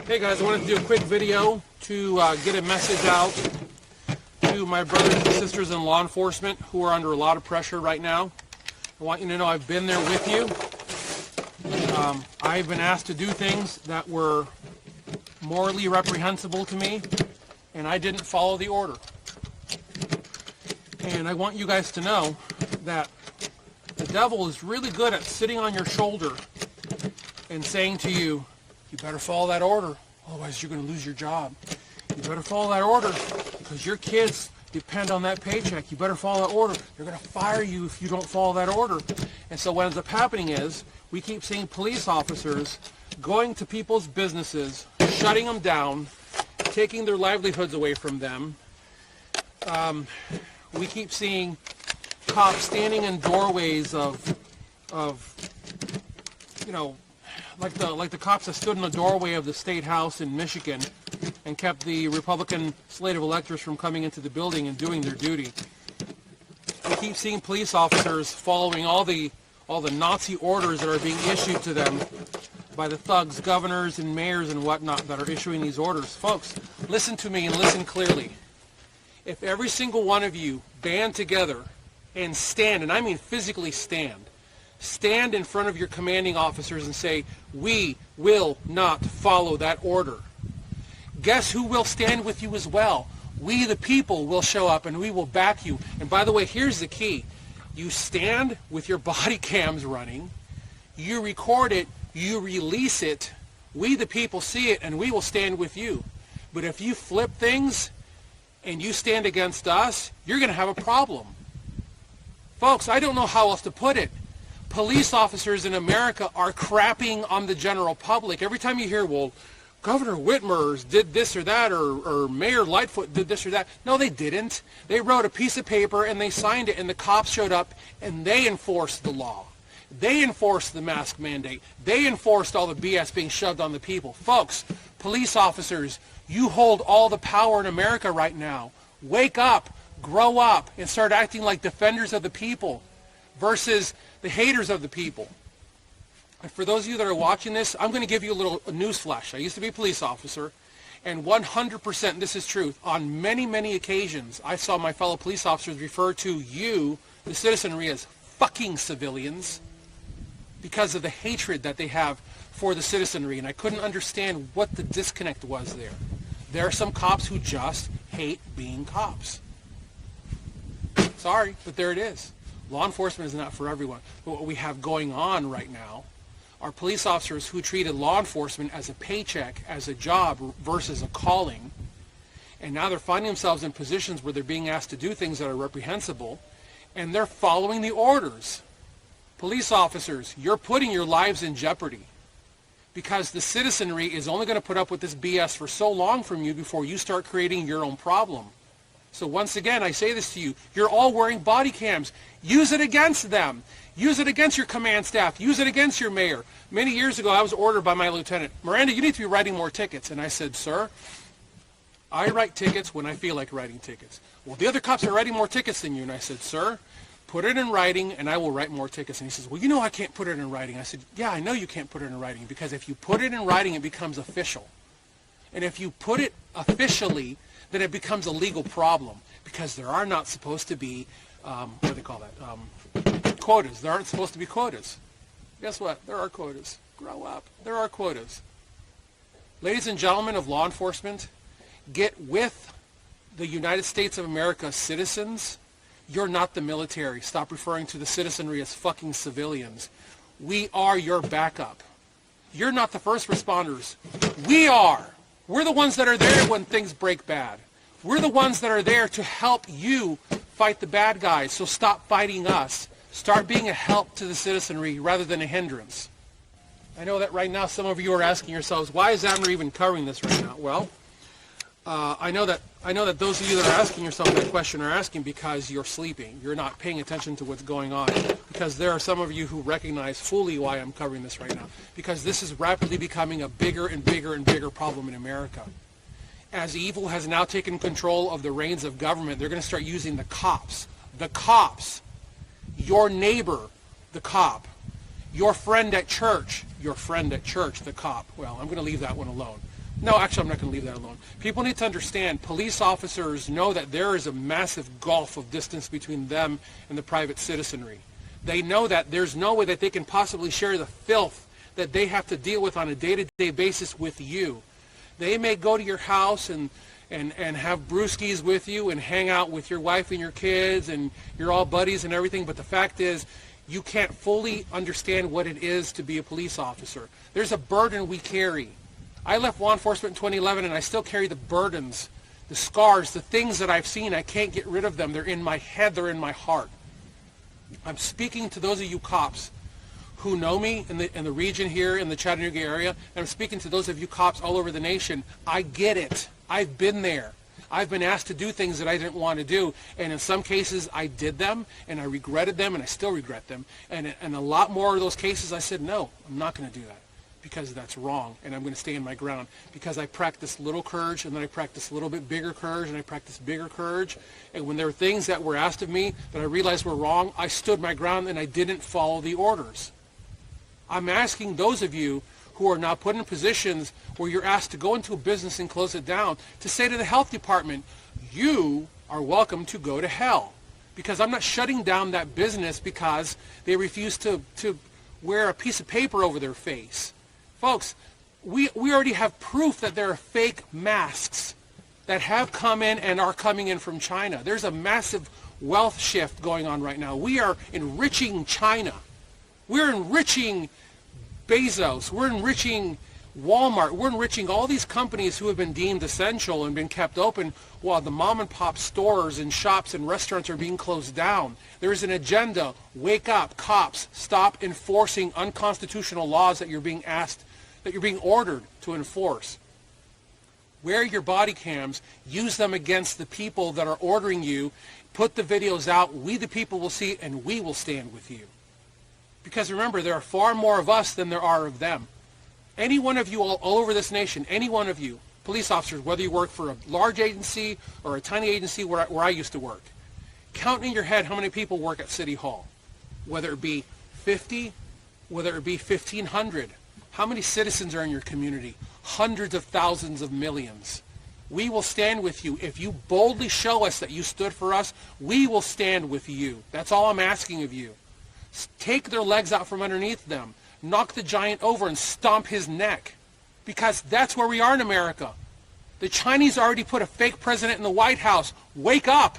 Hey guys, I wanted to do a quick video to get a message out to my brothers and sisters in law enforcement who are under a lot of pressure right now. I want you to know I've been there with you. I've been asked to do things that were morally reprehensible to me, and I didn't follow the order. And I want you guys to know that the devil is really good at sitting on your shoulder and saying to you, you better follow that order, otherwise you're going to lose your job. You better follow that order because your kids depend on that paycheck. You better follow that order. They're going to fire you if you don't follow that order. And so what ends up happening is we keep seeing police officers going to people's businesses, shutting them down, taking their livelihoods away from them. We keep seeing cops standing in doorways of you know, like the cops that stood in the doorway of the State House in Michigan and kept the Republican slate of electors from coming into the building and doing their duty. We keep seeing police officers following all the Nazi orders that are being issued to them by the thugs, governors, and mayors and whatnot that are issuing these orders. Folks, listen to me and listen clearly. If every single one of you band together and stand, and I mean physically stand in front of your commanding officers and say, we will not follow that order. Guess who will stand with you as well? We the people will show up and we will back you. And by the way, here's the key. You stand with your body cams running, you record it, you release it, we the people see it and we will stand with you. But if you flip things and you stand against us, you're going to have a problem. Folks, I don't know how else to put it. Police officers in America are crapping on the general public. Every time you hear, well, Governor Whitmer did this or that, or Mayor Lightfoot did this or that. No, they didn't. They wrote a piece of paper and they signed it, and the cops showed up and they enforced the law. They enforced the mask mandate. They enforced all the BS being shoved on the people. Folks, police officers, you hold all the power in America right now. Wake up, grow up, and start acting like defenders of the people versus the haters of the people. And for those of you that are watching this, I'm going to give you a little news flash. I used to be a police officer, and 100%, this is truth, on many, many occasions, I saw my fellow police officers refer to you, the citizenry, as fucking civilians because of the hatred that they have for the citizenry, and I couldn't understand what the disconnect was there. There are some cops who just hate being cops. Sorry, but there it is. Law enforcement is not for everyone. But what we have going on right now are police officers who treated law enforcement as a paycheck, as a job versus a calling. And now they're finding themselves in positions where they're being asked to do things that are reprehensible, and they're following the orders. Police officers, you're putting your lives in jeopardy because the citizenry is only going to put up with this BS for so long from you before you start creating your own problem. So once again, I say this to you, you're all wearing body cams. Use it against them. Use it against your command staff. Use it against your mayor. Many years ago, I was ordered by my lieutenant, Miranda, you need to be writing more tickets. And I said, sir, I write tickets when I feel like writing tickets. Well, the other cops are writing more tickets than you. And I said, sir, put it in writing and I will write more tickets. And he says, well, you know I can't put it in writing. I said, yeah, I know you can't put it in writing because if you put it in writing, it becomes official. And if you put it officially, then it becomes a legal problem because there are not supposed to be, what do they call that, quotas. There aren't supposed to be quotas. Guess what? There are quotas. Grow up. There are quotas. Ladies and gentlemen of law enforcement, get with the United States of America citizens. You're not the military. Stop referring to the citizenry as fucking civilians. We are your backup. You're not the first responders. We are. We're the ones that are there when things break bad. We're the ones that are there to help you fight the bad guys. So stop fighting us. Start being a help to the citizenry rather than a hindrance. I know that right now some of you are asking yourselves, why is Abner even covering this right now? Well, I know that those of you that are asking yourself that question are asking because you're sleeping. You're not paying attention to what's going on. Because there are some of you who recognize fully why I'm covering this right now. Because this is rapidly becoming a bigger and bigger and bigger problem in America. As evil has now taken control of the reins of government, they're going to start using the cops. The cops. Your neighbor, the cop. Your friend at church, the cop. Well, I'm going to leave that one alone. No, actually, I'm not going to leave that alone. People need to understand, police officers know that there is a massive gulf of distance between them and the private citizenry. They know that there's no way that they can possibly share the filth that they have to deal with on a day-to-day basis with you. They may go to your house and have brewskis with you and hang out with your wife and your kids and you're all buddies and everything, but the fact is you can't fully understand what it is to be a police officer. There's a burden we carry. I left law enforcement in 2011 and I still carry the burdens, the scars, the things that I've seen. I can't get rid of them. They're in my head. They're in my heart. I'm speaking to those of you cops who know me in the region here in the Chattanooga area, and I'm speaking to those of you cops all over the nation. I get it. I've been there. I've been asked to do things that I didn't want to do, and in some cases I did them, and I regretted them, and I still regret them. And in a lot more of those cases I said, no, I'm not going to do that because that's wrong, and I'm going to stay in my ground because I practiced little courage, and then I practiced a little bit bigger courage, and I practiced bigger courage. And when there were things that were asked of me that I realized were wrong, I stood my ground and I didn't follow the orders. I'm asking those of you who are now put in positions where you're asked to go into a business and close it down to say to the health department, you are welcome to go to hell. Because I'm not shutting down that business because they refuse to wear a piece of paper over their face. Folks, we already have proof that there are fake masks that have come in and are coming in from China. There's a massive wealth shift going on right now. We are enriching China. We're enriching Bezos. We're enriching Walmart. We're enriching all these companies who have been deemed essential and been kept open while the mom and pop stores and shops and restaurants are being closed down. There is an agenda. Wake up, cops. Stop enforcing unconstitutional laws that you're being asked, that you're being ordered to enforce. Wear your body cams. Use them against the people that are ordering you. Put the videos out. We the people will see it, and we will stand with you. Because remember, there are far more of us than there are of them. Any one of you all over this nation, any one of you, police officers, whether you work for a large agency or a tiny agency where I used to work, count in your head how many people work at City Hall. Whether it be 50, whether it be 1,500. How many citizens are in your community? Hundreds of thousands of millions. We will stand with you. If you boldly show us that you stood for us, we will stand with you. That's all I'm asking of you. Take their legs out from underneath them. Knock the giant over and stomp his neck. Because that's where we are in America. The Chinese already put a fake president in the White House. Wake up.